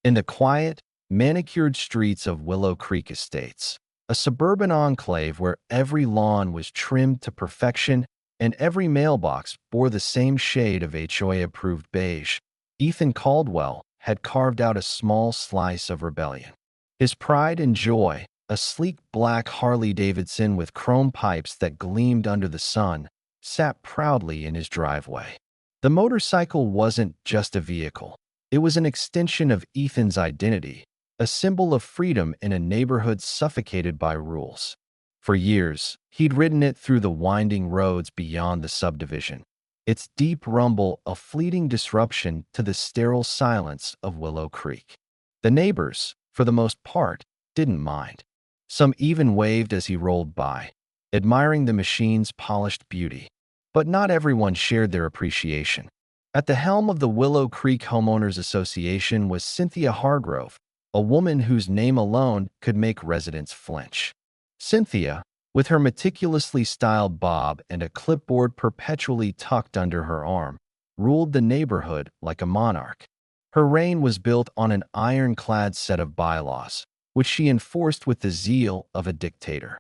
In the quiet, manicured streets of Willow Creek Estates, a suburban enclave where every lawn was trimmed to perfection and every mailbox bore the same shade of HOA-approved beige, Ethan Caldwell had carved out a small slice of rebellion. His pride and joy, a sleek black Harley-Davidson with chrome pipes that gleamed under the sun, sat proudly in his driveway. The motorcycle wasn't just a vehicle. It was an extension of Ethan's identity, a symbol of freedom in a neighborhood suffocated by rules. For years, he'd ridden it through the winding roads beyond the subdivision, its deep rumble a fleeting disruption to the sterile silence of Willow Creek. The neighbors, for the most part, didn't mind. Some even waved as he rolled by, admiring the machine's polished beauty. But not everyone shared their appreciation. At the helm of the Willow Creek Homeowners Association was Cynthia Hargrove, a woman whose name alone could make residents flinch. Cynthia, with her meticulously styled bob and a clipboard perpetually tucked under her arm, ruled the neighborhood like a monarch. Her reign was built on an ironclad set of bylaws, which she enforced with the zeal of a dictator.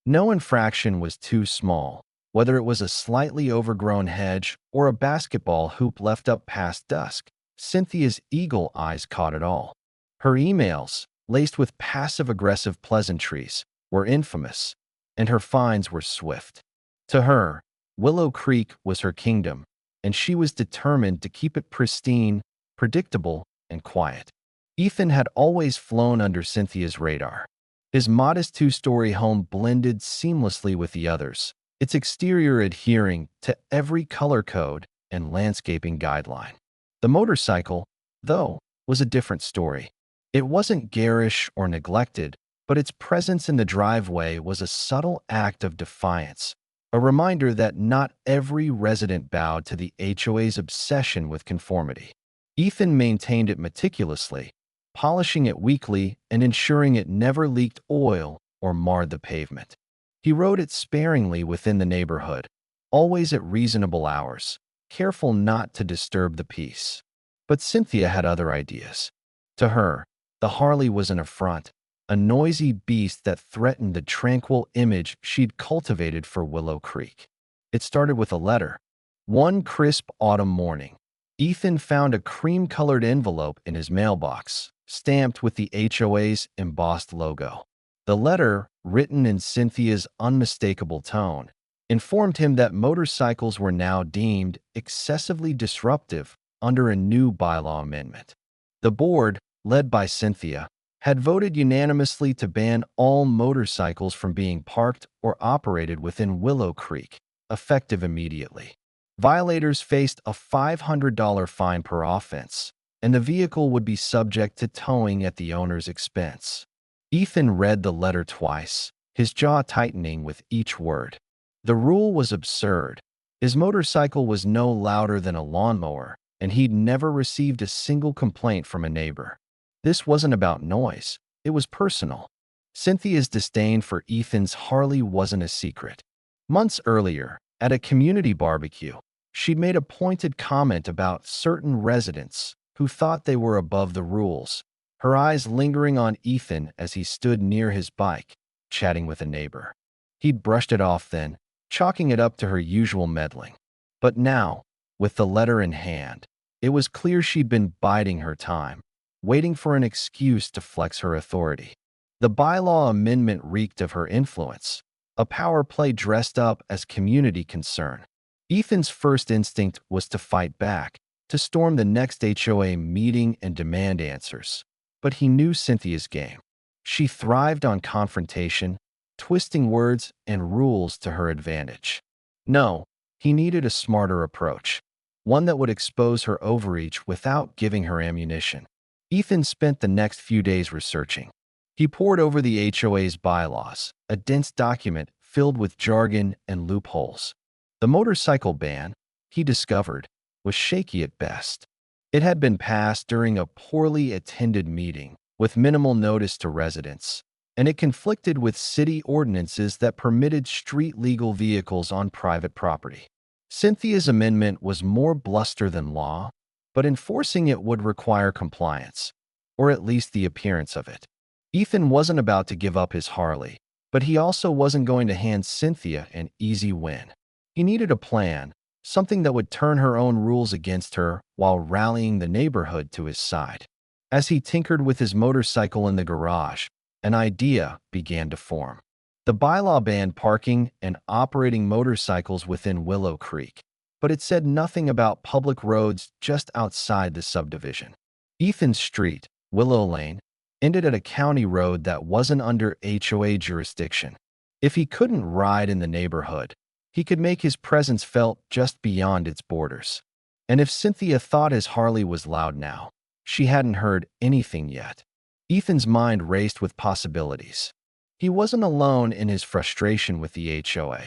No infraction was too small, whether it was a slightly overgrown hedge or a basketball hoop left up past dusk. Cynthia's eagle eyes caught it all. Her emails, laced with passive-aggressive pleasantries, were infamous, and her fines were swift. To her, Willow Creek was her kingdom, and she was determined to keep it pristine, predictable, and quiet. Ethan had always flown under Cynthia's radar. His modest two-story home blended seamlessly with the others, its exterior adhering to every color code and landscaping guideline. The motorcycle, though, was a different story. It wasn't garish or neglected, but its presence in the driveway was a subtle act of defiance, a reminder that not every resident bowed to the HOA's obsession with conformity. Ethan maintained it meticulously, polishing it weekly and ensuring it never leaked oil or marred the pavement. He rode it sparingly within the neighborhood, always at reasonable hours, careful not to disturb the peace. But Cynthia had other ideas. To her, the Harley was an affront, a noisy beast that threatened the tranquil image she'd cultivated for Willow Creek. It started with a letter. One crisp autumn morning, Ethan found a cream-colored envelope in his mailbox, stamped with the HOA's embossed logo. The letter, written in Cynthia's unmistakable tone, informed him that motorcycles were now deemed excessively disruptive under a new bylaw amendment. The board, led by Cynthia, had voted unanimously to ban all motorcycles from being parked or operated within Willow Creek, effective immediately. Violators faced a $500 fine per offense, and the vehicle would be subject to towing at the owner's expense. Ethan read the letter twice, his jaw tightening with each word. The rule was absurd. His motorcycle was no louder than a lawnmower, and he'd never received a single complaint from a neighbor. This wasn't about noise. It was personal. Cynthia's disdain for Ethan's Harley wasn't a secret. Months earlier, at a community barbecue, she'd made a pointed comment about certain residents who thought they were above the rules, her eyes lingering on Ethan as he stood near his bike, chatting with a neighbor. He'd brushed it off then, chalking it up to her usual meddling. But now, with the letter in hand, it was clear she'd been biding her time, waiting for an excuse to flex her authority. The bylaw amendment reeked of her influence, a power play dressed up as community concern. Ethan's first instinct was to fight back, to storm the next HOA meeting and demand answers. But he knew Cynthia's game. She thrived on confrontation, twisting words and rules to her advantage. No, he needed a smarter approach, one that would expose her overreach without giving her ammunition. Ethan spent the next few days researching. He pored over the HOA's bylaws, a dense document filled with jargon and loopholes. The motorcycle ban, he discovered, was shaky at best. It had been passed during a poorly attended meeting, with minimal notice to residents, and it conflicted with city ordinances that permitted street-legal vehicles on private property. Cynthia's amendment was more bluster than law, but enforcing it would require compliance. or at least the appearance of it. Ethan wasn't about to give up his Harley, but he also wasn't going to hand Cynthia an easy win. He needed a plan, something that would turn her own rules against her while rallying the neighborhood to his side. As he tinkered with his motorcycle in the garage, an idea began to form. The bylaw banned parking and operating motorcycles within Willow Creek, but it said nothing about public roads just outside the subdivision. Ethan's street, Willow Lane, ended at a county road that wasn't under HOA jurisdiction. If he couldn't ride in the neighborhood, he could make his presence felt just beyond its borders. And if Cynthia thought his Harley was loud now, she hadn't heard anything yet. Ethan's mind raced with possibilities. He wasn't alone in his frustration with the HOA.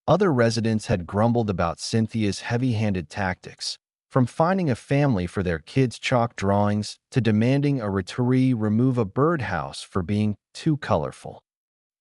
Other residents had grumbled about Cynthia's heavy-handed tactics, from finding a family for their kids' chalk drawings to demanding a retiree remove a birdhouse for being too colorful.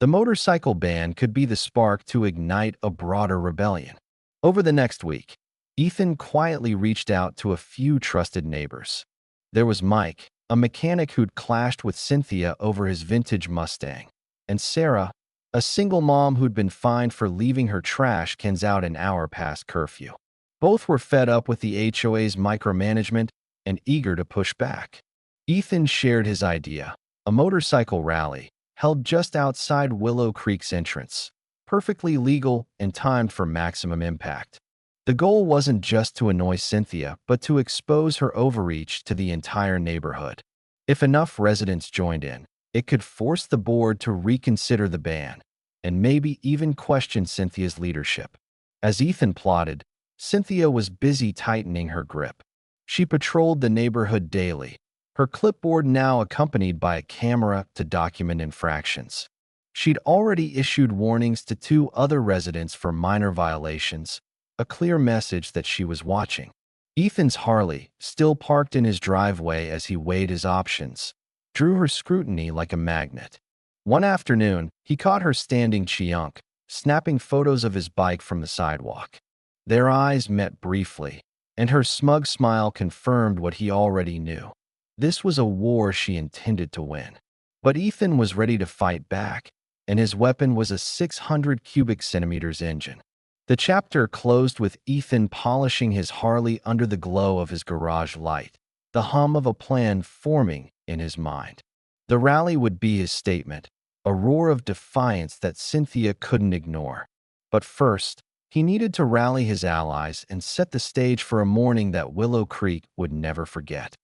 The motorcycle ban could be the spark to ignite a broader rebellion. Over the next week, Ethan quietly reached out to a few trusted neighbors. There was Mike, a mechanic who'd clashed with Cynthia over his vintage Mustang, and Sarah, a single mom who'd been fined for leaving her trash cans out an hour past curfew. Both were fed up with the HOA's micromanagement and eager to push back. Ethan shared his idea, a motorcycle rally, held just outside Willow Creek's entrance, perfectly legal and timed for maximum impact. The goal wasn't just to annoy Cynthia, but to expose her overreach to the entire neighborhood. If enough residents joined in, it could force the board to reconsider the ban, and maybe even question Cynthia's leadership. As Ethan plotted, Cynthia was busy tightening her grip. She patrolled the neighborhood daily, her clipboard now accompanied by a camera to document infractions. She'd already issued warnings to 2 other residents for minor violations, a clear message that she was watching. Ethan's Harley, still parked in his driveway as he weighed his options, drew her scrutiny like a magnet. One afternoon, he caught her standing chionk, snapping photos of his bike from the sidewalk. Their eyes met briefly, and her smug smile confirmed what he already knew. This was a war she intended to win. But Ethan was ready to fight back, and his weapon was a 600 cubic centimeters engine. The chapter closed with Ethan polishing his Harley under the glow of his garage light, the hum of a plan forming in his mind. The rally would be his statement, a roar of defiance that Cynthia couldn't ignore. But first, he needed to rally his allies and set the stage for a morning that Willow Creek would never forget.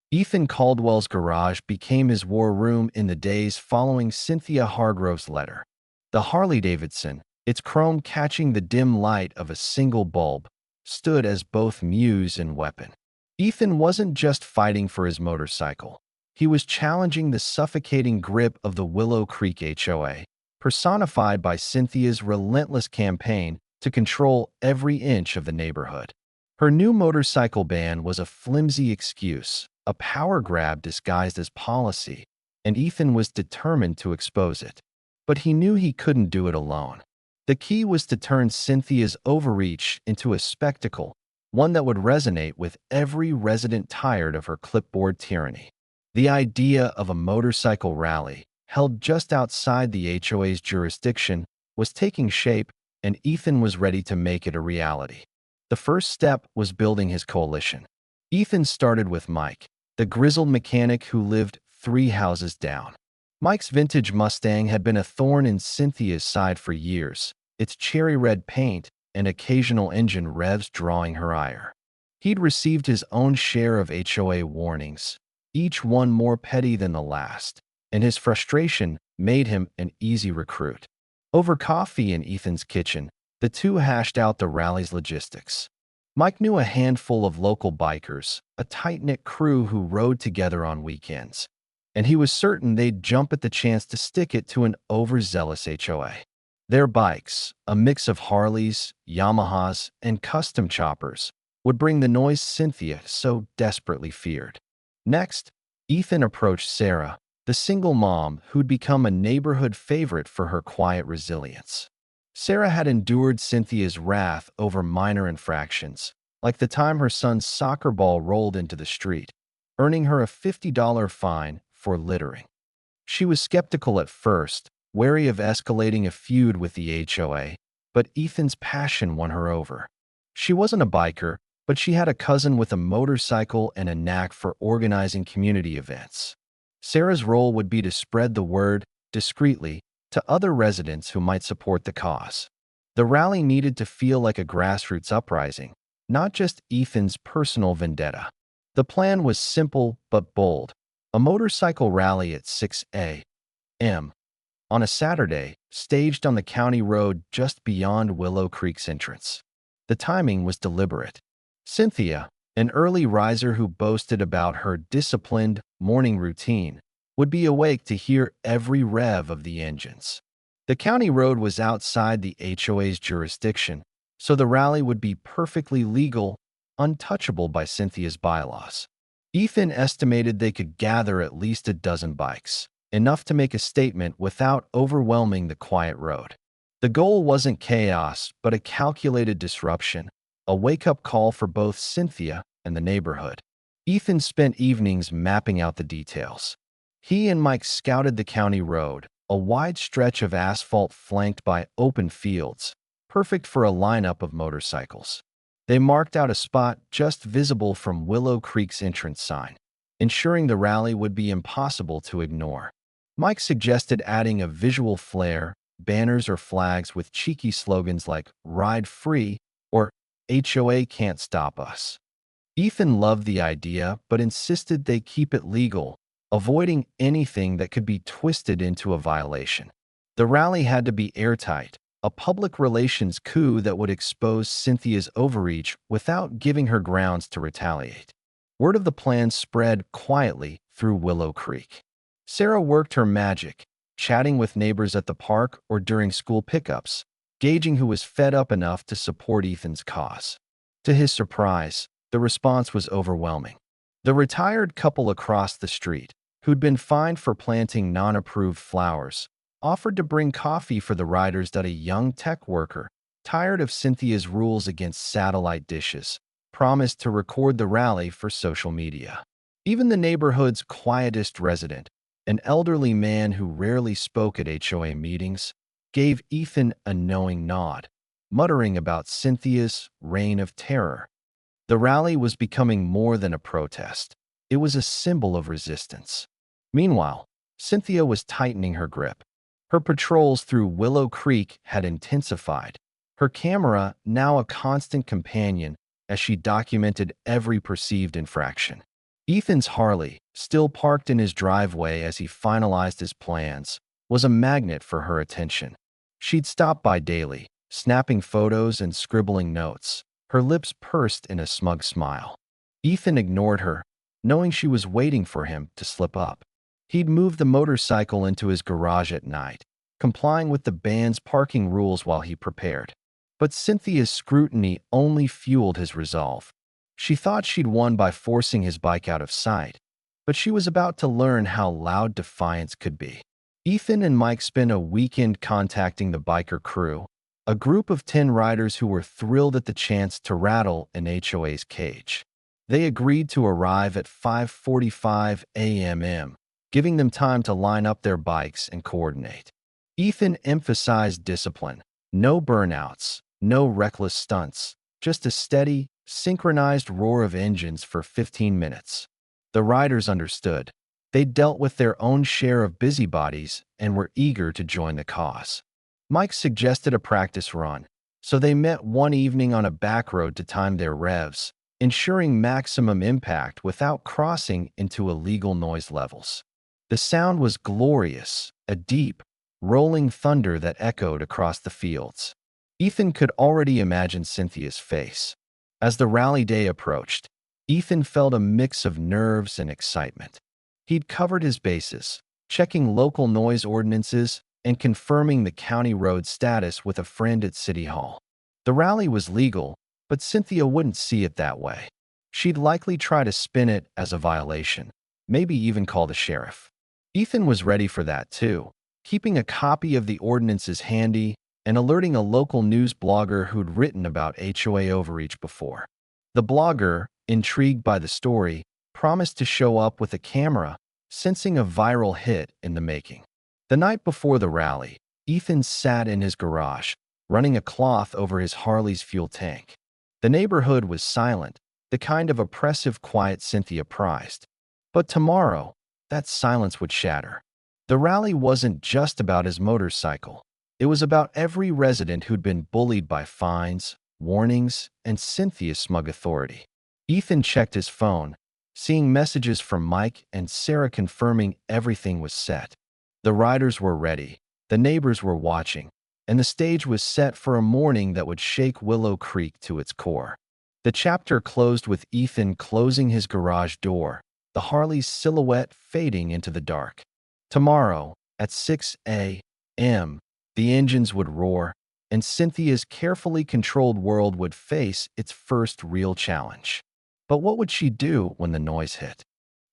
Ethan Caldwell's garage became his war room in the days following Cynthia Hargrove's letter. The Harley-Davidson, its chrome catching the dim light of a single bulb, stood as both muse and weapon. Ethan wasn't just fighting for his motorcycle. He was challenging the suffocating grip of the Willow Creek HOA, personified by Cynthia's relentless campaign to control every inch of the neighborhood. Her new motorcycle ban was a flimsy excuse, a power grab disguised as policy, and Ethan was determined to expose it. But he knew he couldn't do it alone. The key was to turn Cynthia's overreach into a spectacle, one that would resonate with every resident tired of her clipboard tyranny. The idea of a motorcycle rally, held just outside the HOA's jurisdiction, was taking shape, and Ethan was ready to make it a reality. The first step was building his coalition. Ethan started with Mike, the grizzled mechanic who lived 3 houses down. Mike's vintage Mustang had been a thorn in Cynthia's side for years, its cherry red paint and occasional engine revs drawing her ire. He'd received his own share of HOA warnings, each one more petty than the last, and his frustration made him an easy recruit. Over coffee in Ethan's kitchen, the two hashed out the rally's logistics. Mike knew a handful of local bikers, a tight-knit crew who rode together on weekends, and he was certain they'd jump at the chance to stick it to an overzealous HOA. Their bikes, a mix of Harleys, Yamahas, and custom choppers, would bring the noise Cynthia so desperately feared. Next, Ethan approached Sarah, the single mom who'd become a neighborhood favorite for her quiet resilience. Sarah had endured Cynthia's wrath over minor infractions, like the time her son's soccer ball rolled into the street. earning her a $50 fine for littering. She was skeptical at first, wary of escalating a feud with the HOA, but Ethan's passion won her over. She wasn't a biker, but she had a cousin with a motorcycle and a knack for organizing community events. Sarah's role would be to spread the word, discreetly, to other residents who might support the cause. The rally needed to feel like a grassroots uprising, not just Ethan's personal vendetta. The plan was simple but bold: a motorcycle rally at 6 a.m. on a Saturday, staged on the county road just beyond Willow Creek's entrance. The timing was deliberate. Cynthia, an early riser who boasted about her disciplined morning routine, would be awake to hear every rev of the engines. The county road was outside the HOA's jurisdiction, so the rally would be perfectly legal, untouchable by Cynthia's bylaws. Ethan estimated they could gather at least a dozen bikes, enough to make a statement without overwhelming the quiet road. The goal wasn't chaos, but a calculated disruption, a wake-up call for both Cynthia and the neighborhood. Ethan spent evenings mapping out the details. He and Mike scouted the county road, a wide stretch of asphalt flanked by open fields, perfect for a lineup of motorcycles. They marked out a spot just visible from Willow Creek's entrance sign, ensuring the rally would be impossible to ignore. Mike suggested adding a visual flair, banners or flags with cheeky slogans like "Ride Free" or "HOA Can't Stop Us." Ethan loved the idea but insisted they keep it legal, avoiding anything that could be twisted into a violation. The rally had to be airtight, a public relations coup that would expose Cynthia's overreach without giving her grounds to retaliate. Word of the plan spread quietly through Willow Creek. Sarah worked her magic, chatting with neighbors at the park or during school pickups, gauging who was fed up enough to support Ethan's cause. To his surprise, the response was overwhelming. The retired couple across the street, who'd been fined for planting non-approved flowers, offered to bring coffee for the riders that a young tech worker, tired of Cynthia's rules against satellite dishes, promised to record the rally for social media. Even the neighborhood's quietest resident, an elderly man who rarely spoke at HOA meetings, gave Ethan a knowing nod, muttering about Cynthia's reign of terror. The rally was becoming more than a protest. It was a symbol of resistance. Meanwhile, Cynthia was tightening her grip. Her patrols through Willow Creek had intensified, her camera now a constant companion as she documented every perceived infraction. Ethan's Harley, still parked in his driveway as he finalized his plans, was a magnet for her attention. She'd stop by daily, snapping photos and scribbling notes, her lips pursed in a smug smile. Ethan ignored her, knowing she was waiting for him to slip up. He'd moved the motorcycle into his garage at night, complying with the band's parking rules while he prepared. But Cynthia's scrutiny only fueled his resolve. She thought she'd won by forcing his bike out of sight, but she was about to learn how loud defiance could be. Ethan and Mike spent a weekend contacting the biker crew, a group of 10 riders who were thrilled at the chance to rattle an HOA's cage. They agreed to arrive at 5:45 a.m., giving them time to line up their bikes and coordinate. Ethan emphasized discipline: no burnouts, no reckless stunts, just a steady, synchronized roar of engines for 15 minutes. The riders understood. They'd dealt with their own share of busybodies and were eager to join the cause. Mike suggested a practice run, so they met one evening on a back road to time their revs, ensuring maximum impact without crossing into illegal noise levels. The sound was glorious, a deep, rolling thunder that echoed across the fields. Ethan could already imagine Cynthia's face. As the rally day approached, Ethan felt a mix of nerves and excitement. He'd covered his bases, checking local noise ordinances and confirming the county road status with a friend at City Hall. The rally was legal, but Cynthia wouldn't see it that way. She'd likely try to spin it as a violation, maybe even call the sheriff. Ethan was ready for that too, keeping a copy of the ordinances handy and alerting a local news blogger who'd written about HOA overreach before. The blogger, intrigued by the story, promised to show up with a camera, sensing a viral hit in the making. The night before the rally, Ethan sat in his garage, running a cloth over his Harley's fuel tank. The neighborhood was silent, the kind of oppressive quiet Cynthia prized. But tomorrow, that silence would shatter. The rally wasn't just about his motorcycle. It was about every resident who'd been bullied by fines, warnings, and Cynthia's smug authority. Ethan checked his phone, seeing messages from Mike and Sarah confirming everything was set. The riders were ready, the neighbors were watching, and the stage was set for a morning that would shake Willow Creek to its core. The chapter closed with Ethan closing his garage door, the Harley's silhouette fading into the dark. Tomorrow, at 6 a.m., the engines would roar, and Cynthia's carefully controlled world would face its first real challenge. But what would she do when the noise hit?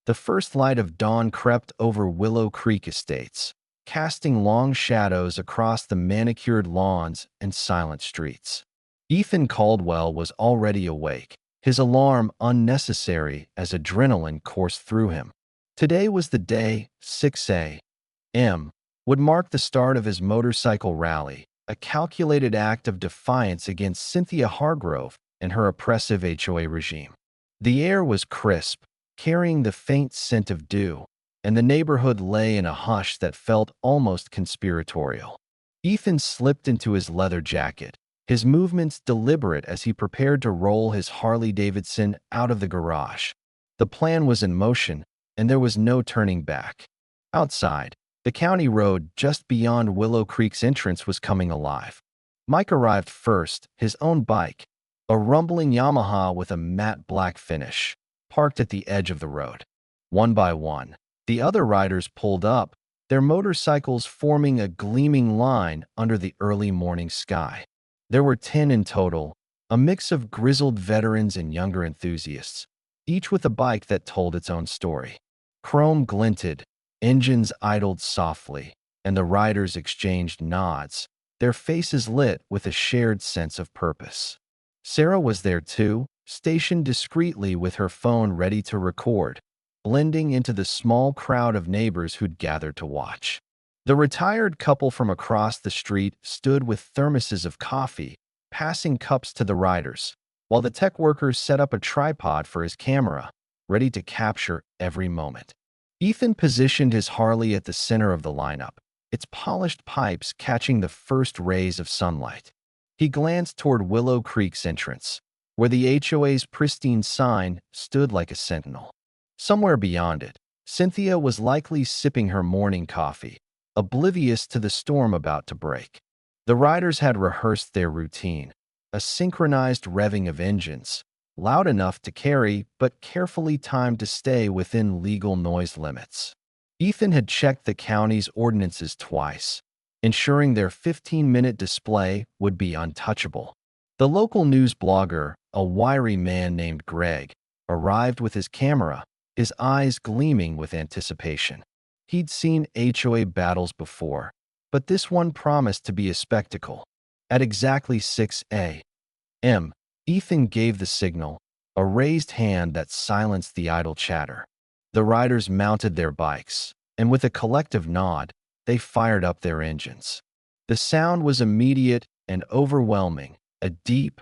The first light of dawn crept over Willow Creek Estates, casting long shadows across the manicured lawns and silent streets. Ethan Caldwell was already awake, his alarm unnecessary as adrenaline coursed through him. Today was the day, 6 a.m., would mark the start of his motorcycle rally, a calculated act of defiance against Cynthia Hargrove and her oppressive HOA regime. The air was crisp, carrying the faint scent of dew, and the neighborhood lay in a hush that felt almost conspiratorial. Ethan slipped into his leather jacket, his movements deliberate as he prepared to roll his Harley-Davidson out of the garage. The plan was in motion, and there was no turning back. Outside, the county road just beyond Willow Creek's entrance was coming alive. Mike arrived first, his own bike, a rumbling Yamaha with a matte black finish, parked at the edge of the road. One by one, the other riders pulled up, their motorcycles forming a gleaming line under the early morning sky. There were 10 in total, a mix of grizzled veterans and younger enthusiasts, each with a bike that told its own story. Chrome glinted, engines idled softly, and the riders exchanged nods, their faces lit with a shared sense of purpose. Sarah was there too, stationed discreetly with her phone ready to record, blending into the small crowd of neighbors who'd gathered to watch. The retired couple from across the street stood with thermoses of coffee, passing cups to the riders, while the tech worker set up a tripod for his camera, ready to capture every moment. Ethan positioned his Harley at the center of the lineup, its polished pipes catching the first rays of sunlight. He glanced toward Willow Creek's entrance, where the HOA's pristine sign stood like a sentinel. Somewhere beyond it, Cynthia was likely sipping her morning coffee, oblivious to the storm about to break. The riders had rehearsed their routine, a synchronized revving of engines, loud enough to carry but carefully timed to stay within legal noise limits. Ethan had checked the county's ordinances twice, ensuring their 15-minute display would be untouchable. The local news blogger, a wiry man named Greg, arrived with his camera, his eyes gleaming with anticipation. He'd seen HOA battles before, but this one promised to be a spectacle. At exactly 6 a.m., Ethan gave the signal, a raised hand that silenced the idle chatter. The riders mounted their bikes, and with a collective nod, they fired up their engines. The sound was immediate and overwhelming, a deep,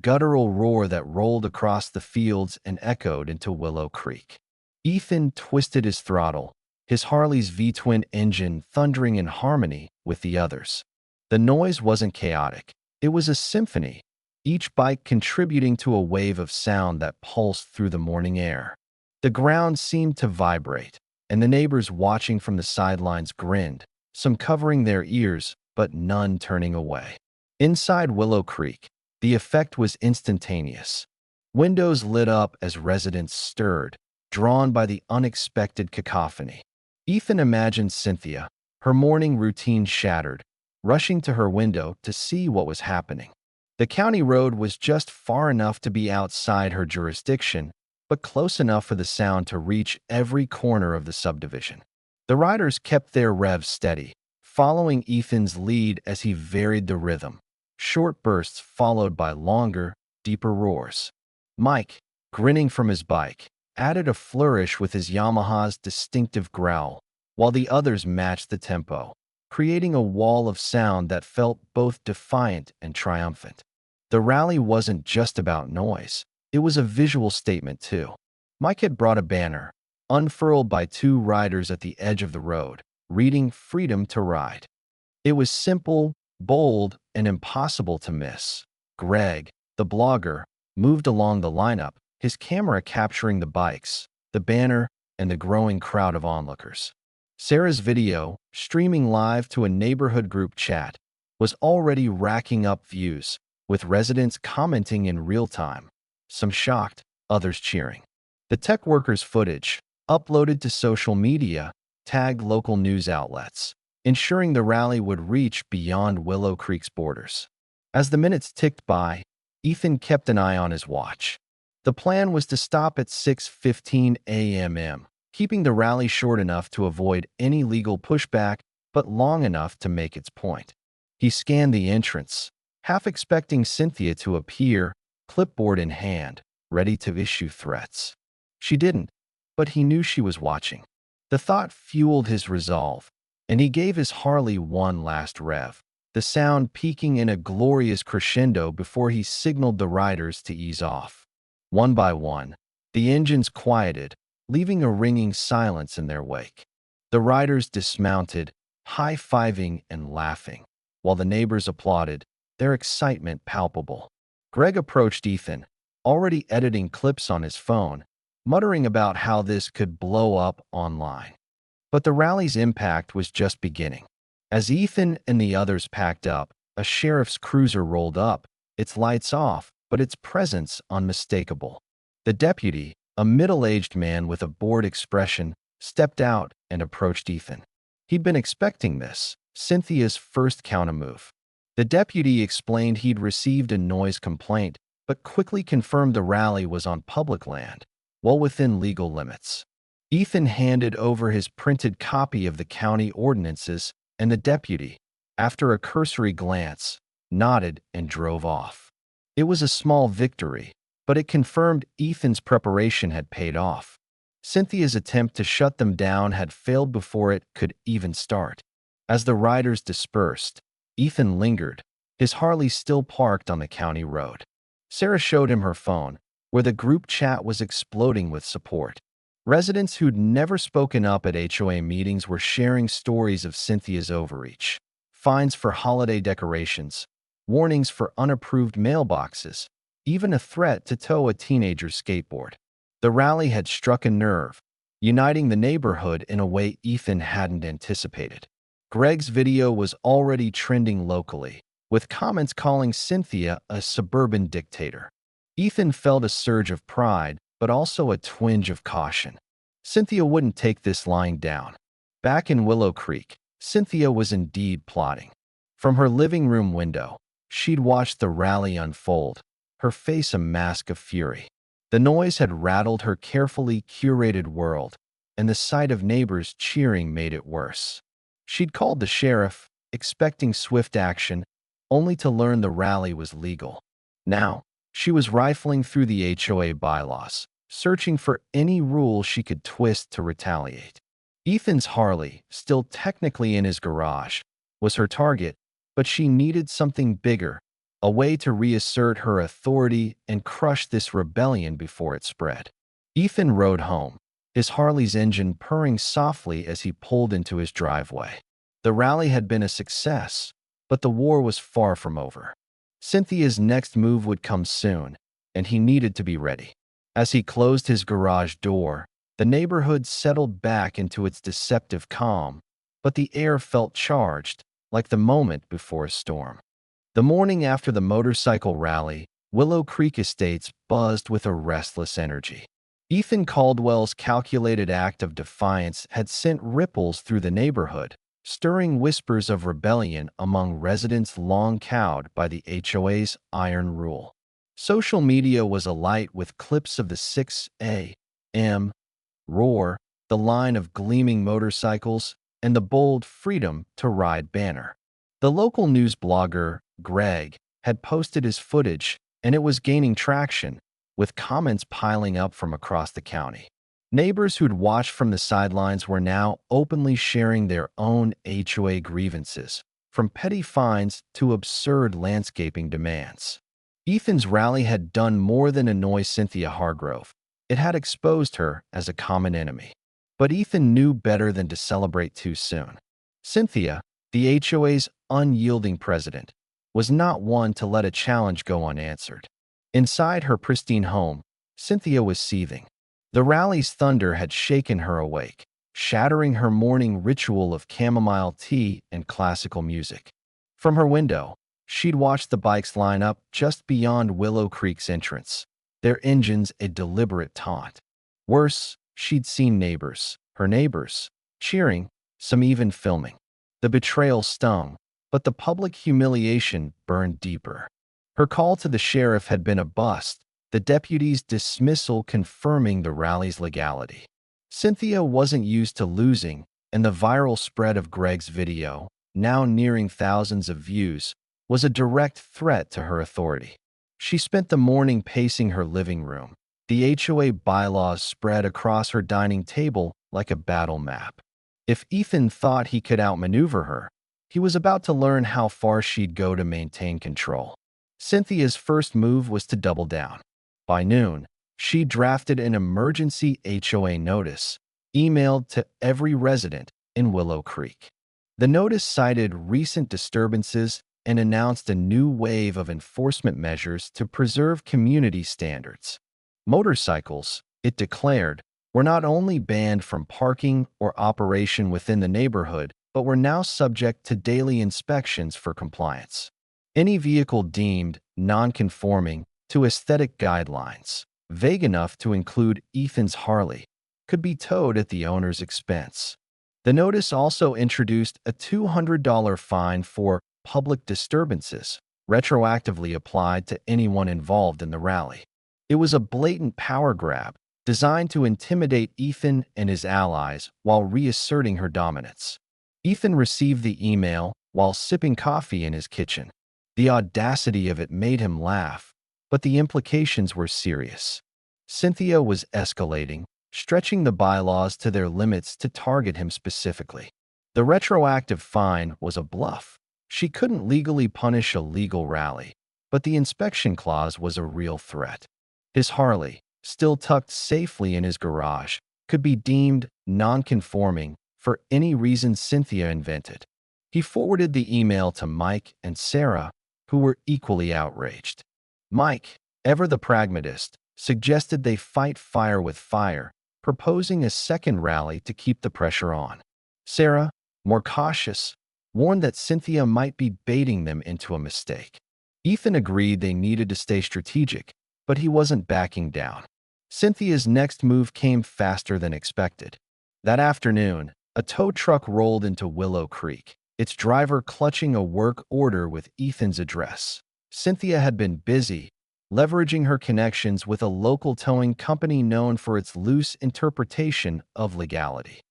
guttural roar that rolled across the fields and echoed into Willow Creek. Ethan twisted his throttle, his Harley's V-twin engine thundering in harmony with the others. The noise wasn't chaotic. It was a symphony, each bike contributing to a wave of sound that pulsed through the morning air. The ground seemed to vibrate, and the neighbors watching from the sidelines grinned, some covering their ears, but none turning away. Inside Willow Creek, the effect was instantaneous. Windows lit up as residents stirred, drawn by the unexpected cacophony. Ethan imagined Cynthia, her morning routine shattered, rushing to her window to see what was happening. The county road was just far enough to be outside her jurisdiction, but close enough for the sound to reach every corner of the subdivision. The riders kept their revs steady, following Ethan's lead as he varied the rhythm, short bursts followed by longer, deeper roars. Mike, grinning from his bike, added a flourish with his Yamaha's distinctive growl, while the others matched the tempo, creating a wall of sound that felt both defiant and triumphant. The rally wasn't just about noise. It was a visual statement, too. Mike had brought a banner, unfurled by two riders at the edge of the road, reading "Freedom to Ride." It was simple, bold, and impossible to miss. Greg, the blogger, moved along the lineup, his camera capturing the bikes, the banner, and the growing crowd of onlookers. Sarah's video, streaming live to a neighborhood group chat, was already racking up views, with residents commenting in real time, some shocked, others cheering. The tech workers' footage, uploaded to social media, tagged local news outlets, ensuring the rally would reach beyond Willow Creek's borders. As the minutes ticked by, Ethan kept an eye on his watch. The plan was to stop at 6:15 a.m., keeping the rally short enough to avoid any legal pushback, but long enough to make its point. He scanned the entrance, half expecting Cynthia to appear, clipboard in hand, ready to issue threats. She didn't, but he knew she was watching. The thought fueled his resolve, and he gave his Harley one last rev, the sound peaking in a glorious crescendo before he signaled the riders to ease off. One by one, the engines quieted, leaving a ringing silence in their wake. The riders dismounted, high-fiving and laughing, while the neighbors applauded, their excitement palpable. Greg approached Ethan, already editing clips on his phone, muttering about how this could blow up online. But the rally's impact was just beginning. As Ethan and the others packed up, a sheriff's cruiser rolled up, its lights off, but its presence unmistakable. The deputy, a middle-aged man with a bored expression, stepped out and approached Ethan. He'd been expecting this, Cynthia's first countermove. The deputy explained he'd received a noise complaint, but quickly confirmed the rally was on public land, well within legal limits. Ethan handed over his printed copy of the county ordinances, and the deputy, after a cursory glance, nodded and drove off. It was a small victory, but it confirmed Ethan's preparation had paid off. Cynthia's attempt to shut them down had failed before it could even start. As the riders dispersed, Ethan lingered, his Harley still parked on the county road. Sarah showed him her phone, where the group chat was exploding with support. Residents who'd never spoken up at HOA meetings were sharing stories of Cynthia's overreach, fines for holiday decorations, warnings for unapproved mailboxes, even a threat to tow a teenager's skateboard. The rally had struck a nerve, uniting the neighborhood in a way Ethan hadn't anticipated. Greg's video was already trending locally, with comments calling Cynthia a suburban dictator. Ethan felt a surge of pride, but also a twinge of caution. Cynthia wouldn't take this lying down. Back in Willow Creek, Cynthia was indeed plotting. From her living room window, she'd watched the rally unfold, her face a mask of fury. The noise had rattled her carefully curated world, and the sight of neighbors cheering made it worse. She'd called the sheriff, expecting swift action, only to learn the rally was legal. Now, she was rifling through the HOA bylaws, searching for any rule she could twist to retaliate. Ethan's Harley, still technically in his garage, was her target, but she needed something bigger, a way to reassert her authority and crush this rebellion before it spread. Ethan rode home, his Harley's engine purring softly as he pulled into his driveway. The rally had been a success, but the war was far from over. Cynthia's next move would come soon, and he needed to be ready. As he closed his garage door, the neighborhood settled back into its deceptive calm, but the air felt charged, like the moment before a storm. The morning after the motorcycle rally, Willow Creek Estates buzzed with a restless energy. Ethan Caldwell's calculated act of defiance had sent ripples through the neighborhood, stirring whispers of rebellion among residents long cowed by the HOA's iron rule. Social media was alight with clips of the 6 a.m. roar, the line of gleaming motorcycles, and the bold "Freedom to Ride" banner. The local news blogger, Greg, had posted his footage, and it was gaining traction, with comments piling up from across the county. Neighbors who'd watched from the sidelines were now openly sharing their own HOA grievances, from petty fines to absurd landscaping demands. Ethan's rally had done more than annoy Cynthia Hargrove. It had exposed her as a common enemy. But Ethan knew better than to celebrate too soon. Cynthia, the HOA's unyielding president, was not one to let a challenge go unanswered. Inside her pristine home, Cynthia was seething. The rally's thunder had shaken her awake, shattering her morning ritual of chamomile tea and classical music. From her window, she'd watched the bikes line up just beyond Willow Creek's entrance, their engines a deliberate taunt. Worse, she'd seen her neighbors, cheering, some even filming. The betrayal stung, but the public humiliation burned deeper. Her call to the sheriff had been a bust, the deputy's dismissal confirming the rally's legality. Cynthia wasn't used to losing, and the viral spread of Greg's video, now nearing thousands of views, was a direct threat to her authority. She spent the morning pacing her living room, the HOA bylaws spread across her dining table like a battle map. If Ethan thought he could outmaneuver her, he was about to learn how far she'd go to maintain control. Cynthia's first move was to double down. By noon, she drafted an emergency HOA notice, emailed to every resident in Willow Creek. The notice cited recent disturbances and announced a new wave of enforcement measures to preserve community standards. Motorcycles, it declared, were not only banned from parking or operation within the neighborhood, but were now subject to daily inspections for compliance. Any vehicle deemed non-conforming to aesthetic guidelines, vague enough to include Ethan's Harley, could be towed at the owner's expense. The notice also introduced a $200 fine for public disturbances, retroactively applied to anyone involved in the rally. It was a blatant power grab, designed to intimidate Ethan and his allies while reasserting her dominance. Ethan received the email while sipping coffee in his kitchen. The audacity of it made him laugh, but the implications were serious. Cynthia was escalating, stretching the bylaws to their limits to target him specifically. The retroactive fine was a bluff. She couldn't legally punish a legal rally, but the inspection clause was a real threat. His Harley, still tucked safely in his garage, could be deemed non-conforming for any reason Cynthia invented. He forwarded the email to Mike and Sarah, who were equally outraged. Mike, ever the pragmatist, suggested they fight fire with fire, proposing a second rally to keep the pressure on. Sarah, more cautious, warned that Cynthia might be baiting them into a mistake. Ethan agreed they needed to stay strategic, but he wasn't backing down. Cynthia's next move came faster than expected. That afternoon, a tow truck rolled into Willow Creek, its driver clutching a work order with Ethan's address. Cynthia had been busy, leveraging her connections with a local towing company known for its loose interpretation of legality.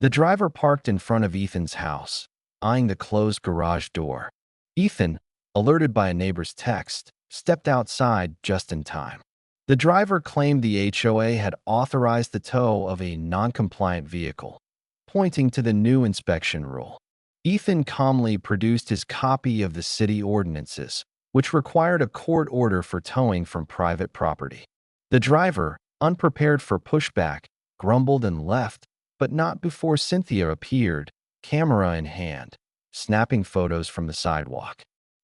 The driver parked in front of Ethan's house, eyeing the closed garage door. Ethan, alerted by a neighbor's text, stepped outside just in time. The driver claimed the HOA had authorized the tow of a non-compliant vehicle, pointing to the new inspection rule. Ethan calmly produced his copy of the city ordinances, which required a court order for towing from private property. The driver, unprepared for pushback, grumbled and left, but not before Cynthia appeared, camera in hand, snapping photos from the sidewalk.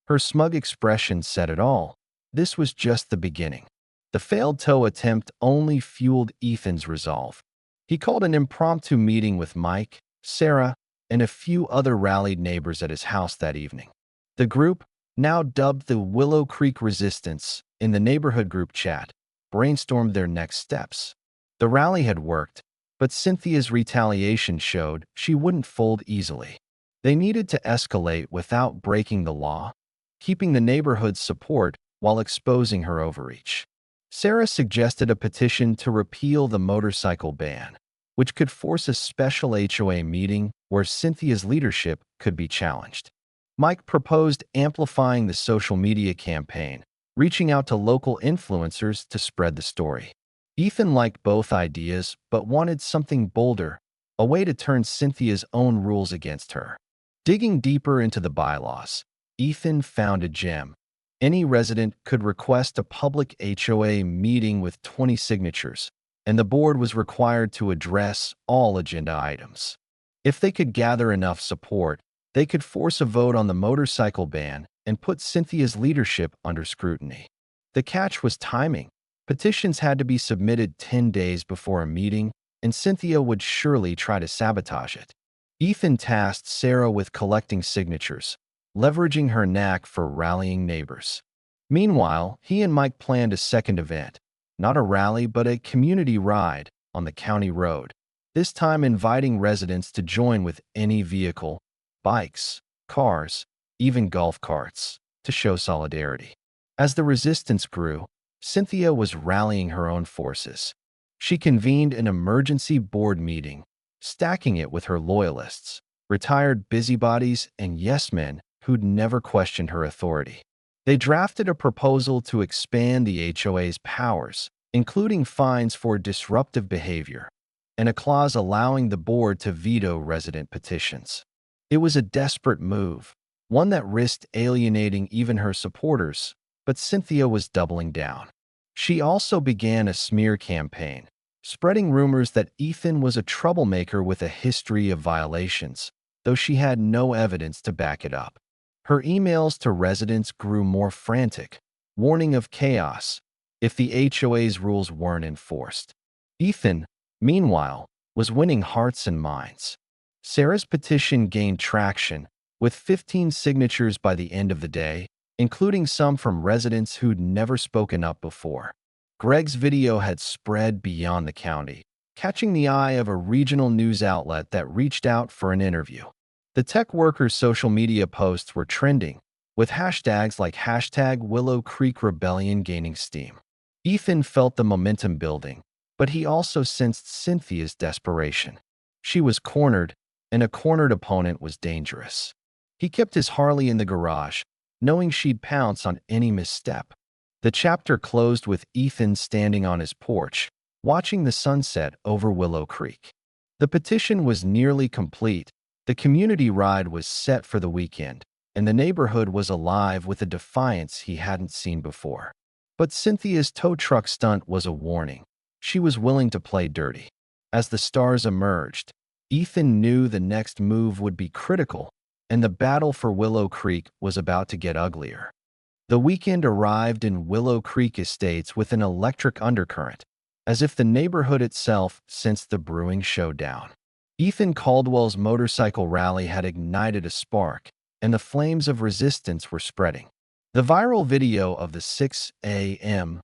Her smug expression said it all. This was just the beginning. The failed tow attempt only fueled Ethan's resolve. He called an impromptu meeting with Mike, Sarah, and a few other rallied neighbors at his house that evening. The group, now dubbed the Willow Creek Resistance in the neighborhood group chat, brainstormed their next steps. The rally had worked, but Cynthia's retaliation showed she wouldn't fold easily. They needed to escalate without breaking the law, keeping the neighborhood's support while exposing her overreach. Sarah suggested a petition to repeal the motorcycle ban, which could force a special HOA meeting where Cynthia's leadership could be challenged. Mike proposed amplifying the social media campaign, reaching out to local influencers to spread the story. Ethan liked both ideas, but wanted something bolder, a way to turn Cynthia's own rules against her. Digging deeper into the bylaws, Ethan found a gem. Any resident could request a public HOA meeting with 20 signatures, and the board was required to address all agenda items. If they could gather enough support, they could force a vote on the motorcycle ban and put Cynthia's leadership under scrutiny. The catch was timing. Petitions had to be submitted 10 days before a meeting, and Cynthia would surely try to sabotage it. Ethan tasked Sarah with collecting signatures, leveraging her knack for rallying neighbors. Meanwhile, he and Mike planned a second event, not a rally but a community ride on the county road, this time inviting residents to join with any vehicle, bikes, cars, even golf carts, to show solidarity. As the resistance grew, Cynthia was rallying her own forces. She convened an emergency board meeting, stacking it with her loyalists, retired busybodies, and yes-men who'd never questioned her authority. They drafted a proposal to expand the HOA's powers, including fines for disruptive behavior, and a clause allowing the board to veto resident petitions. It was a desperate move, one that risked alienating even her supporters, but Cynthia was doubling down. She also began a smear campaign, spreading rumors that Ethan was a troublemaker with a history of violations, though she had no evidence to back it up. Her emails to residents grew more frantic, warning of chaos if the HOA's rules weren't enforced. Ethan, meanwhile, was winning hearts and minds. Sarah's petition gained traction, with 15 signatures by the end of the day, including some from residents who'd never spoken up before. Greg's video had spread beyond the county, catching the eye of a regional news outlet that reached out for an interview. The tech worker's social media posts were trending, with hashtags like #Willow Creek Rebellion gaining steam. Ethan felt the momentum building, but he also sensed Cynthia's desperation. She was cornered, and a cornered opponent was dangerous. He kept his Harley in the garage, knowing she'd pounce on any misstep. The chapter closed with Ethan standing on his porch, watching the sunset over Willow Creek. The petition was nearly complete, the community ride was set for the weekend, and the neighborhood was alive with a defiance he hadn't seen before. But Cynthia's tow truck stunt was a warning. She was willing to play dirty. As the stars emerged, Ethan knew the next move would be critical, and the battle for Willow Creek was about to get uglier. The weekend arrived in Willow Creek Estates with an electric undercurrent, as if the neighborhood itself sensed the brewing showdown. Ethan Caldwell's motorcycle rally had ignited a spark, and the flames of resistance were spreading. The viral video of the 6 a.m.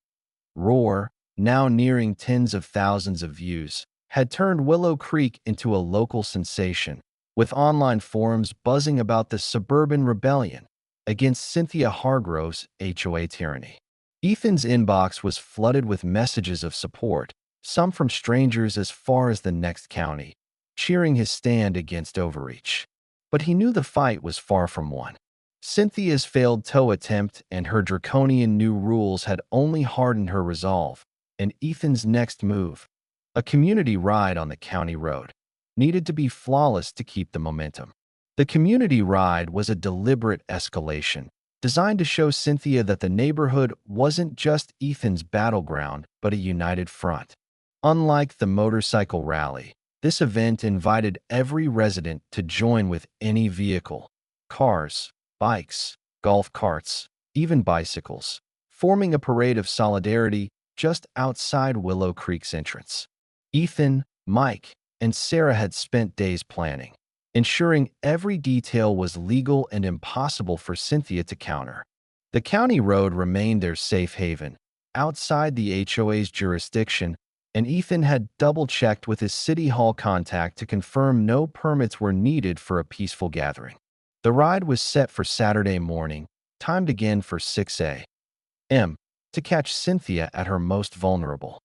roar, now nearing tens of thousands of views, had turned Willow Creek into a local sensation, with online forums buzzing about the suburban rebellion against Cynthia Hargrove's HOA tyranny. Ethan's inbox was flooded with messages of support, some from strangers as far as the next county, cheering his stand against overreach. But he knew the fight was far from won. Cynthia's failed tow attempt and her draconian new rules had only hardened her resolve, and Ethan's next move, a community ride on the county road, needed to be flawless to keep the momentum. The community ride was a deliberate escalation, designed to show Cynthia that the neighborhood wasn't just Ethan's battleground, but a united front. Unlike the motorcycle rally, this event invited every resident to join with any vehicle, cars, bikes, golf carts, even bicycles, forming a parade of solidarity just outside Willow Creek's entrance. Ethan, Mike, and Sarah had spent days planning, ensuring every detail was legal and impossible for Cynthia to counter. The county road remained their safe haven, outside the HOA's jurisdiction, and Ethan had double-checked with his City Hall contact to confirm no permits were needed for a peaceful gathering. The ride was set for Saturday morning, timed again for 6 a.m., to catch Cynthia at her most vulnerable.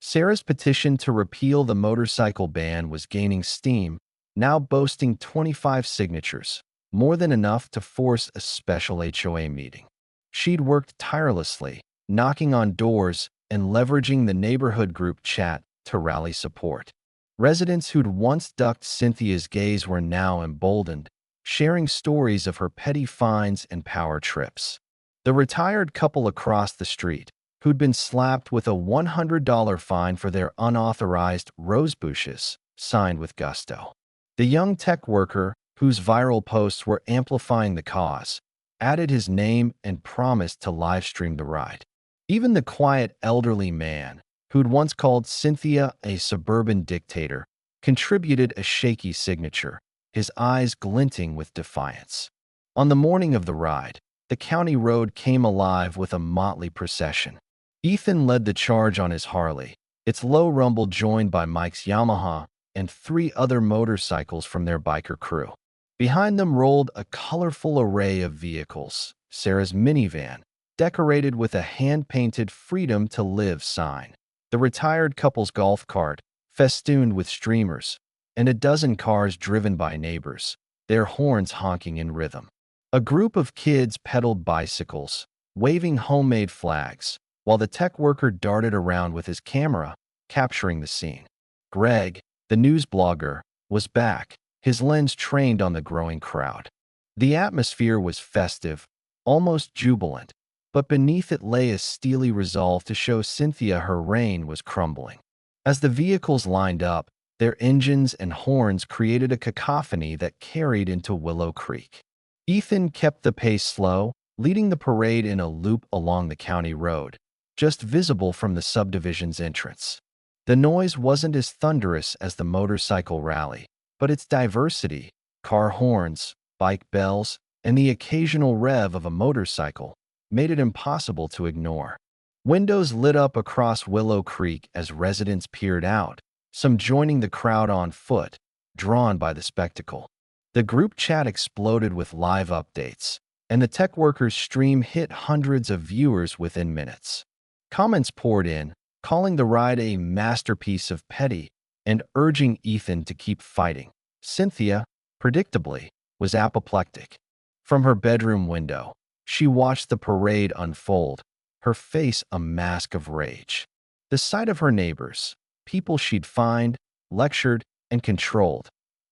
Sarah's petition to repeal the motorcycle ban was gaining steam, now boasting 25 signatures, more than enough to force a special HOA meeting. She'd worked tirelessly, knocking on doors and leveraging the neighborhood group chat to rally support. Residents who'd once ducked Cynthia's gaze were now emboldened, sharing stories of her petty fines and power trips. The retired couple across the street, who'd been slapped with a $100 fine for their unauthorized rose bushes, signed with gusto. The young tech worker, whose viral posts were amplifying the cause, added his name and promised to livestream the ride. Even the quiet elderly man, who'd once called Cynthia a suburban dictator, contributed a shaky signature, his eyes glinting with defiance. On the morning of the ride, the county road came alive with a motley procession. Ethan led the charge on his Harley, its low rumble joined by Mike's Yamaha and 3 other motorcycles from their biker crew. Behind them rolled a colorful array of vehicles, Sarah's minivan, decorated with a hand-painted Freedom to Live sign, the retired couple's golf cart, festooned with streamers, and a dozen cars driven by neighbors, their horns honking in rhythm. A group of kids pedaled bicycles, waving homemade flags, while the tech worker darted around with his camera, capturing the scene. Greg, the news blogger, was back, his lens trained on the growing crowd. The atmosphere was festive, almost jubilant, but beneath it lay a steely resolve to show Cynthia her reign was crumbling. As the vehicles lined up, their engines and horns created a cacophony that carried into Willow Creek. Ethan kept the pace slow, leading the parade in a loop along the county road, just visible from the subdivision's entrance. The noise wasn't as thunderous as the motorcycle rally, but its diversity, car horns, bike bells, and the occasional rev of a motorcycle, made it impossible to ignore. Windows lit up across Willow Creek as residents peered out, some joining the crowd on foot, drawn by the spectacle. The group chat exploded with live updates, and the tech workers' stream hit hundreds of viewers within minutes. Comments poured in, calling the ride a masterpiece of petty and urging Ethan to keep fighting. Cynthia, predictably, was apoplectic. From her bedroom window, she watched the parade unfold, her face a mask of rage. The sight of her neighbors, people she'd fined, lectured, and controlled,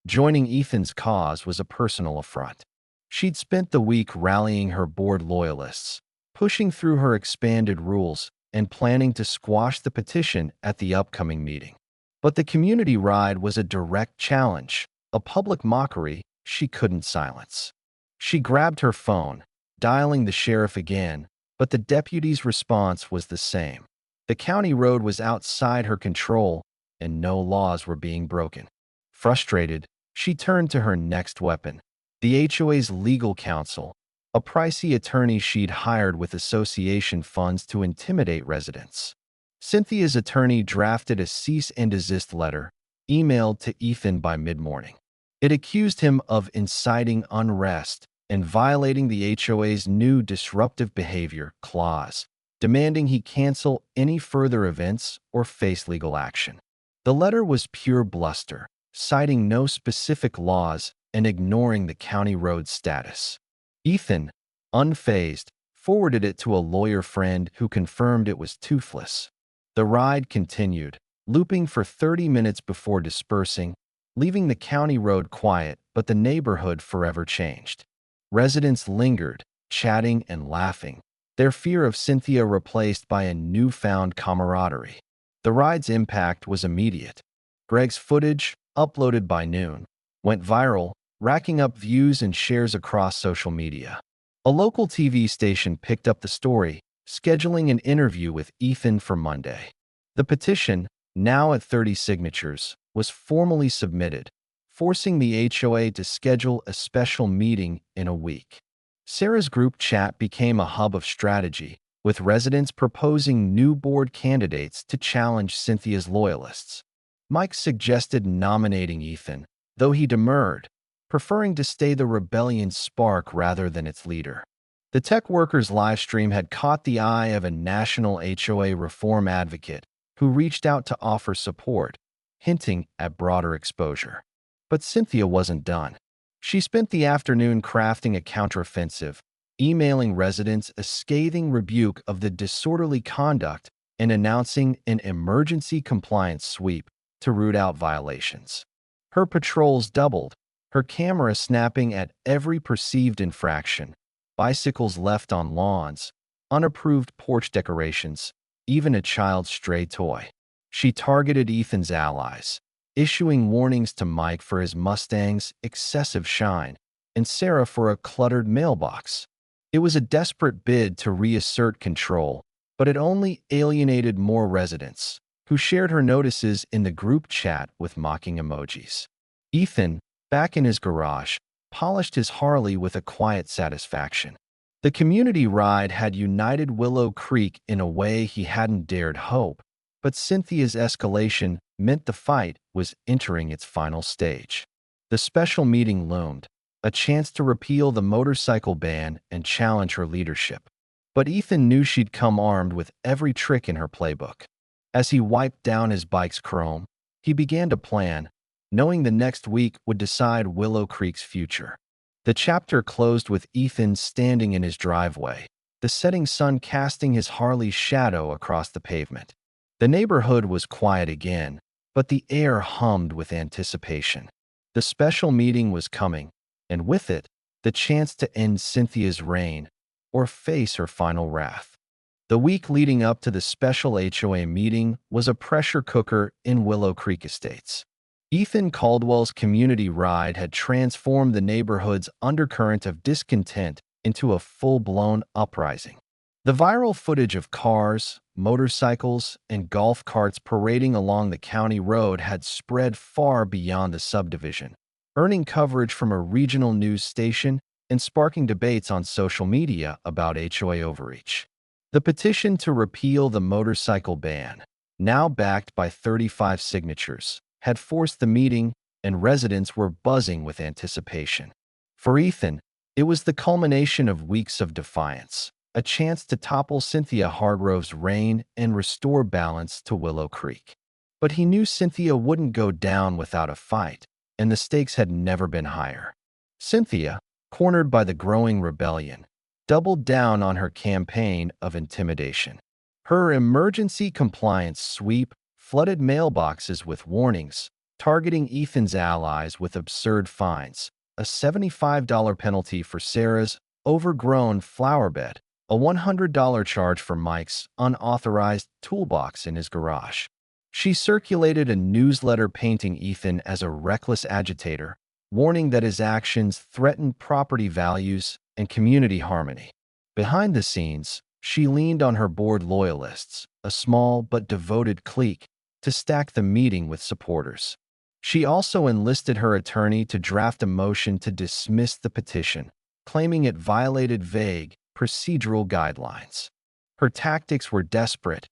joining Ethan's cause was a personal affront. She'd spent the week rallying her bored loyalists, pushing through her expanded rules, and planning to squash the petition at the upcoming meeting. But the community ride was a direct challenge, a public mockery she couldn't silence. She grabbed her phone, dialing the sheriff again, but the deputy's response was the same. The county road was outside her control, and no laws were being broken. Frustrated, she turned to her next weapon, the HOA's legal counsel, a pricey attorney she'd hired with association funds to intimidate residents. Cynthia's attorney drafted a cease and desist letter, emailed to Ethan by mid-morning. It accused him of inciting unrest and violating the HOA's new disruptive behavior clause, demanding he cancel any further events or face legal action. The letter was pure bluster, citing no specific laws and ignoring the county road status. Ethan, unfazed, forwarded it to a lawyer friend who confirmed it was toothless. The ride continued, looping for 30 minutes before dispersing, leaving the county road quiet but the neighborhood forever changed. Residents lingered, chatting and laughing, their fear of Cynthia replaced by a newfound camaraderie. The ride's impact was immediate. Greg's footage, uploaded by noon, went viral, racking up views and shares across social media. A local TV station picked up the story, scheduling an interview with Ethan for Monday. The petition, now at 30 signatures, was formally submitted, forcing the HOA to schedule a special meeting in a week. Sarah's group chat became a hub of strategy, with residents proposing new board candidates to challenge Cynthia's loyalists. Mike suggested nominating Ethan, though he demurred, preferring to stay the rebellion's spark rather than its leader. The tech workers' livestream had caught the eye of a national HOA reform advocate who reached out to offer support, hinting at broader exposure. But Cynthia wasn't done. She spent the afternoon crafting a counteroffensive, emailing residents a scathing rebuke of the disorderly conduct and announcing an emergency compliance sweep to root out violations. Her patrols doubled, her camera snapping at every perceived infraction: bicycles left on lawns, unapproved porch decorations, even a child's stray toy. She targeted Ethan's allies, issuing warnings to Mike for his Mustang's excessive shine and Sarah for a cluttered mailbox. It was a desperate bid to reassert control, but it only alienated more residents, who shared her notices in the group chat with mocking emojis. Ethan, back in his garage, polished his Harley with a quiet satisfaction. The community ride had united Willow Creek in a way he hadn't dared hope, but Cynthia's escalation meant the fight was entering its final stage. The special meeting loomed, a chance to repeal the motorcycle ban and challenge her leadership. But Ethan knew she'd come armed with every trick in her playbook. As he wiped down his bike's chrome, he began to plan, knowing the next week would decide Willow Creek's future. The chapter closed with Ethan standing in his driveway, the setting sun casting his Harley's shadow across the pavement. The neighborhood was quiet again, but the air hummed with anticipation. The special meeting was coming, and with it, the chance to end Cynthia's reign or face her final wrath. The week leading up to the special HOA meeting was a pressure cooker in Willow Creek Estates. Ethan Caldwell's community ride had transformed the neighborhood's undercurrent of discontent into a full-blown uprising. The viral footage of cars, motorcycles, and golf carts parading along the county road had spread far beyond the subdivision, earning coverage from a regional news station and sparking debates on social media about HOA overreach. The petition to repeal the motorcycle ban, now backed by 35 signatures, had forced the meeting, and residents were buzzing with anticipation. For Ethan, it was the culmination of weeks of defiance, a chance to topple Cynthia Hargrove's reign and restore balance to Willow Creek. But he knew Cynthia wouldn't go down without a fight, and the stakes had never been higher. Cynthia, cornered by the growing rebellion, doubled down on her campaign of intimidation. Her emergency compliance sweep flooded mailboxes with warnings, targeting Ethan's allies with absurd fines: a $75 penalty for Sarah's overgrown flower bed, a $100 charge for Mike's unauthorized toolbox in his garage. She circulated a newsletter painting Ethan as a reckless agitator, warning that his actions threatened property values and community harmony. Behind the scenes, she leaned on her board loyalists, a small but devoted clique, to stack the meeting with supporters. She also enlisted her attorney to draft a motion to dismiss the petition, claiming it violated vague, procedural guidelines. Her tactics were desperate,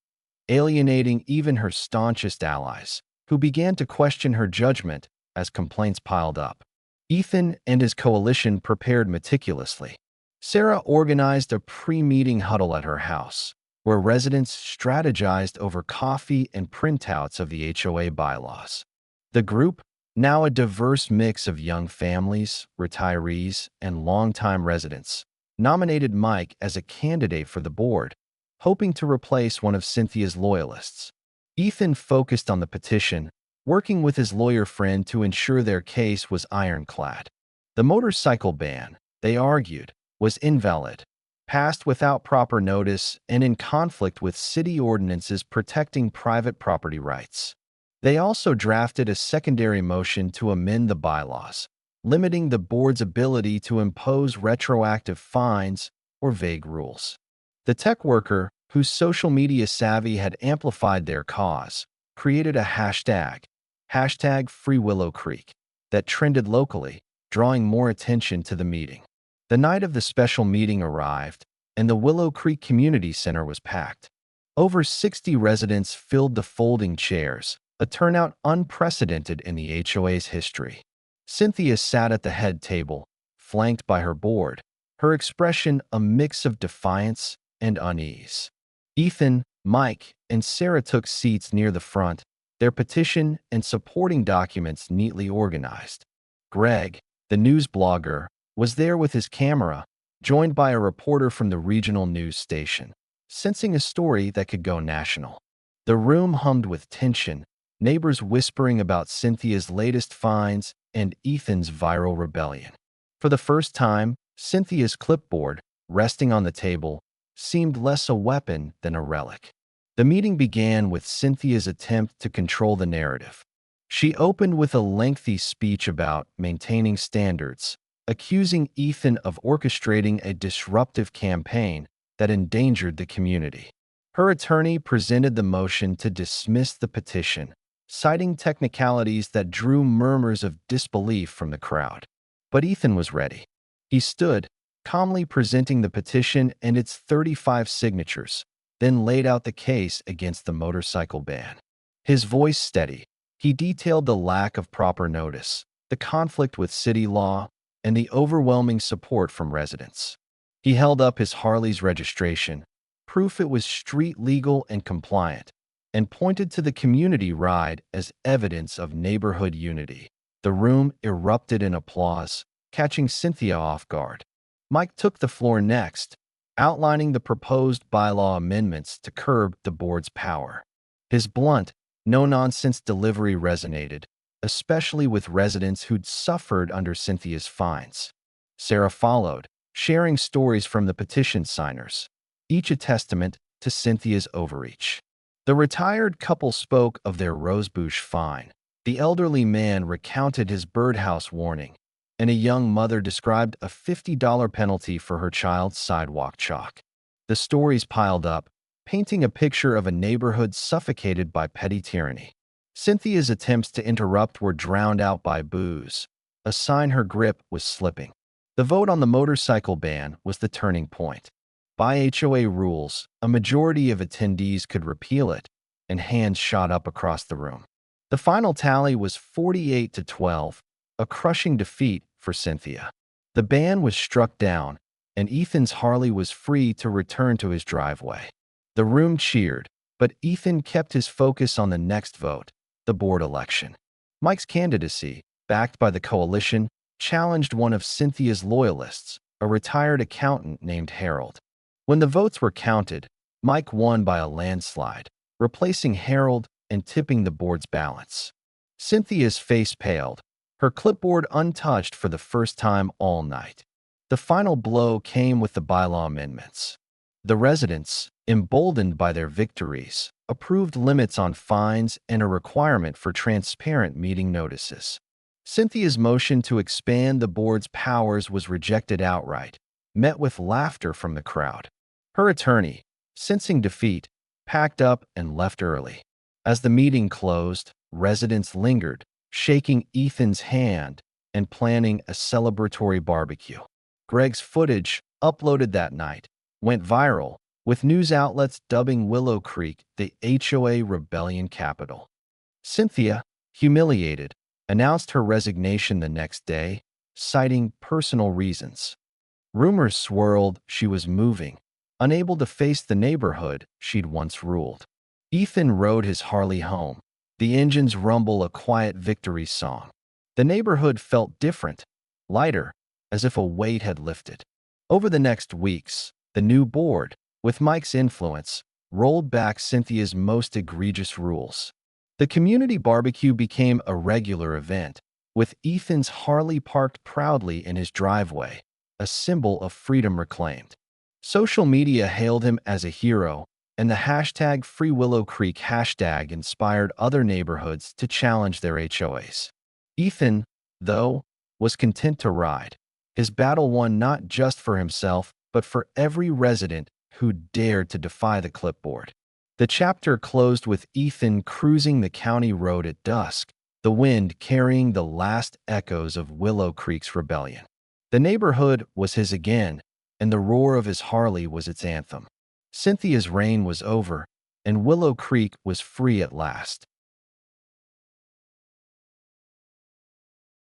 alienating even her staunchest allies, who began to question her judgment as complaints piled up. Ethan and his coalition prepared meticulously. Sarah organized a pre-meeting huddle at her house, where residents strategized over coffee and printouts of the HOA bylaws. The group, now a diverse mix of young families, retirees, and longtime residents, nominated Mike as a candidate for the board, hoping to replace one of Cynthia's loyalists. Ethan focused on the petition, working with his lawyer friend to ensure their case was ironclad. The motorcycle ban, they argued, was invalid, passed without proper notice, and in conflict with city ordinances protecting private property rights. They also drafted a secondary motion to amend the bylaws, limiting the board's ability to impose retroactive fines or vague rules. The tech worker, whose social media savvy had amplified their cause, created a hashtag #FreeWillowCreek, that trended locally, drawing more attention to the meeting. The night of the special meeting arrived, and the Willow Creek Community Center was packed. Over 60 residents filled the folding chairs, a turnout unprecedented in the HOA's history. Cynthia sat at the head table, flanked by her board, her expression a mix of defiance and unease. Ethan, Mike, and Sarah took seats near the front, their petition and supporting documents neatly organized. Greg, the news blogger, was there with his camera, joined by a reporter from the regional news station, sensing a story that could go national. The room hummed with tension, neighbors whispering about Cynthia's latest finds and Ethan's viral rebellion. For the first time, Cynthia's clipboard, resting on the table, seemed less a weapon than a relic. The meeting began with Cynthia's attempt to control the narrative. She opened with a lengthy speech about maintaining standards, accusing Ethan of orchestrating a disruptive campaign that endangered the community. Her attorney presented the motion to dismiss the petition, citing technicalities that drew murmurs of disbelief from the crowd. But Ethan was ready. He stood, calmly presenting the petition and its 35 signatures, then laid out the case against the motorcycle ban. His voice steady, he detailed the lack of proper notice, the conflict with city law, and the overwhelming support from residents. He held up his Harley's registration, proof it was street legal and compliant, and pointed to the community ride as evidence of neighborhood unity. The room erupted in applause, catching Cynthia off guard. Mike took the floor next, outlining the proposed bylaw amendments to curb the board's power. His blunt, no-nonsense delivery resonated, especially with residents who'd suffered under Cynthia's fines. Sarah followed, sharing stories from the petition signers, each a testament to Cynthia's overreach. The retired couple spoke of their rosebush fine. The elderly man recounted his birdhouse warning, and a young mother described a $50 penalty for her child's sidewalk chalk. The stories piled up, painting a picture of a neighborhood suffocated by petty tyranny. Cynthia's attempts to interrupt were drowned out by boos, a sign her grip was slipping. The vote on the motorcycle ban was the turning point. By HOA rules, a majority of attendees could repeal it, and hands shot up across the room. The final tally was 48-12, a crushing defeat for Cynthia. The ban was struck down, and Ethan's Harley was free to return to his driveway. The room cheered, but Ethan kept his focus on the next vote, the board election. Mike's candidacy, backed by the coalition, challenged one of Cynthia's loyalists, a retired accountant named Harold. When the votes were counted, Mike won by a landslide, replacing Harold and tipping the board's balance. Cynthia's face paled, her clipboard untouched for the first time all night. The final blow came with the bylaw amendments. The residents, emboldened by their victories, approved limits on fines and a requirement for transparent meeting notices. Cynthia's motion to expand the board's powers was rejected outright, met with laughter from the crowd. Her attorney, sensing defeat, packed up and left early. As the meeting closed, residents lingered, shaking Ethan's hand and planning a celebratory barbecue. Greg's footage, uploaded that night, went viral, with news outlets dubbing Willow Creek the HOA rebellion capital. Cynthia, humiliated, announced her resignation the next day, citing personal reasons. Rumors swirled she was moving, unable to face the neighborhood she'd once ruled. Ethan rode his Harley home, the engine's rumble a quiet victory song. The neighborhood felt different, lighter, as if a weight had lifted. Over the next weeks, the new board, with Mike's influence, rolled back Cynthia's most egregious rules. The community barbecue became a regular event, with Ethan's Harley parked proudly in his driveway, a symbol of freedom reclaimed. Social media hailed him as a hero, and the hashtag #FreeWillowCreek hashtag inspired other neighborhoods to challenge their HOAs. Ethan, though, was content to ride, his battle won not just for himself, but for every resident who dared to defy the clipboard. The chapter closed with Ethan cruising the county road at dusk, the wind carrying the last echoes of Willow Creek's rebellion. The neighborhood was his again, and the roar of his Harley was its anthem. Cynthia's reign was over, and Willow Creek was free at last.